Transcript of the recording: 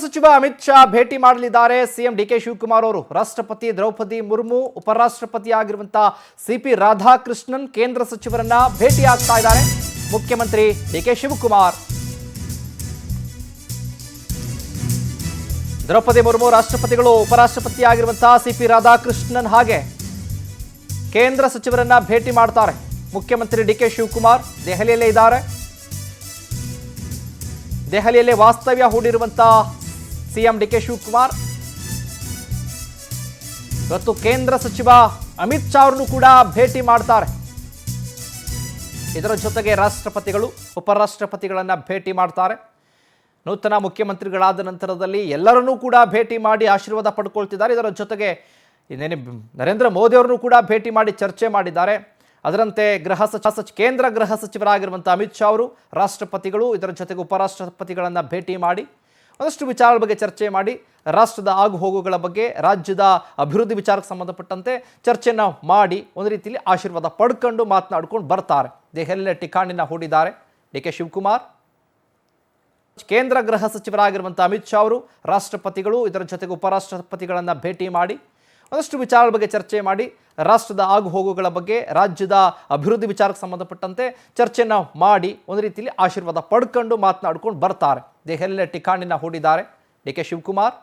ಸಚಿವ ಅಮಿತ್ ಶಾ ಭೇಟಿ ಮಾಡಲಿದ್ದಾರೆ ಸಿಎಂ ಡಿಕೆ ಶಿವಕುಮಾರ್ ಅವರು. ರಾಷ್ಟ್ರಪತಿ ದ್ರೌಪದಿ ಮುರ್ಮು, ಉಪರಾಷ್ಟ್ರಪತಿ ಆಗಿರುವಂತಹ ಸಿಪಿ ರಾಧಾಕೃಷ್ಣನ್ ಕೇಂದ್ರ ಸಚಿವರನ್ನ ಭೇಟಿಯಾಗ್ತಾ ಇದ್ದಾರೆ ಮುಖ್ಯಮಂತ್ರಿ ಡಿಕೆ ಶಿವಕುಮಾರ್. ದ್ರೌಪದಿ ಮುರ್ಮು ರಾಷ್ಟ್ರಪತಿಗಳು, ಉಪರಾಷ್ಟ್ರಪತಿ ಆಗಿರುವಂತಹ ಸಿಪಿ ರಾಧಾಕೃಷ್ಣನ್ ಹಾಗೆ ಕೇಂದ್ರ ಸಚಿವರನ್ನ ಭೇಟಿ ಮಾಡ್ತಾರೆ ಮುಖ್ಯಮಂತ್ರಿ ಡಿಕೆ ಶಿವಕುಮಾರ್. ದೆಹಲಿಯಲ್ಲೇ ಇದ್ದಾರೆ. ದೆಹಲಿಯಲ್ಲೇ ವಾಸ್ತವ್ಯ ಹೂಡಿರುವಂತಹ ಸಿಎಂ ಡಿಕೆ ಶಿವಕುಮಾರ್ ಇವತ್ತು ಕೇಂದ್ರ ಸಚಿವ ಅಮಿತ್ ಶಾ ಅವರನ್ನು ಕೂಡ ಭೇಟಿ ಮಾಡ್ತಾರೆ. ಇದರ ಜೊತೆಗೆ ರಾಷ್ಟ್ರಪತಿಗಳು, ಉಪರಾಷ್ಟ್ರಪತಿಗಳನ್ನ ಭೇಟಿ ಮಾಡ್ತಾರೆ. ನೂತನ ಮುಖ್ಯಮಂತ್ರಿಗಳಾದ ನಂತರದಲ್ಲಿ ಎಲ್ಲರನ್ನೂ ಕೂಡ ಭೇಟಿ ಮಾಡಿ ಆಶೀರ್ವಾದ ಪಡ್ಕೊಳ್ತಿದ್ದಾರೆ. ಇದರ ಜೊತೆಗೆ ನರೇಂದ್ರ ಮೋದಿ ಅವರನ್ನು ಕೂಡ ಭೇಟಿ ಮಾಡಿ ಚರ್ಚೆ ಮಾಡಿದ್ದಾರೆ. ಅದರಂತೆ ಕೇಂದ್ರ ಗೃಹ ಸಚಿವರಾಗಿರುವಂಥ ಅಮಿತ್ ಶಾ ಅವರು ರಾಷ್ಟ್ರಪತಿಗಳು, ಇದರ ಜೊತೆಗೆ ಉಪರಾಷ್ಟ್ರಪತಿಗಳನ್ನು ಭೇಟಿ ಮಾಡಿ ಒಂದಷ್ಟು ವಿಚಾರಗಳ ಬಗ್ಗೆ ಚರ್ಚೆ ಮಾಡಿ ರಾಷ್ಟ್ರದ ಆಗು ಹೋಗುಗಳ ಬಗ್ಗೆ, ರಾಜ್ಯದ ಅಭಿವೃದ್ಧಿ ವಿಚಾರಕ್ಕೆ ಸಂಬಂಧಪಟ್ಟಂತೆ ಚರ್ಚೆಯನ್ನು ಮಾಡಿ ಒಂದು ರೀತಿಯಲ್ಲಿ ಆಶೀರ್ವಾದ ಪಡ್ಕೊಂಡು ಮಾತನಾಡ್ಕೊಂಡು ಬರ್ತಾರೆ. ದೆಹಲಿಯ ಠಿಕಾಣಿನ ಹೂಡಿದ್ದಾರೆ ಡಿಕೆ ಶಿವಕುಮಾರ್. ಕೇಂದ್ರ ಗೃಹ ಸಚಿವರಾಗಿರುವಂಥ ಅಮಿತ್ ಶಾ ಅವರು ರಾಷ್ಟ್ರಪತಿಗಳು, ಇದರ ಜೊತೆಗೆ ಉಪರಾಷ್ಟ್ರಪತಿಗಳನ್ನು ಭೇಟಿ ಮಾಡಿ ಒಂದಷ್ಟು ವಿಚಾರಗಳ ಬಗ್ಗೆ ಚರ್ಚೆ ಮಾಡಿ ರಾಷ್ಟ್ರದ ಆಗು ಹೋಗುಗಳ ಬಗ್ಗೆ, ರಾಜ್ಯದ ಅಭಿವೃದ್ಧಿ ವಿಚಾರಕ್ಕೆ ಸಂಬಂಧಪಟ್ಟಂತೆ ಚರ್ಚೆಯನ್ನು ಮಾಡಿ ಒಂದು ರೀತಿಯಲ್ಲಿ ಆಶೀರ್ವಾದ ಪಡ್ಕೊಂಡು ಮಾತನಾಡ್ಕೊಂಡು ಬರ್ತಾರೆ. ದೆಹಲಿಯ ಠಿಕಾಣಿನ ಹೂಡಿದ್ದಾರೆ ಡಿಕೆ ಶಿವಕುಮಾರ್.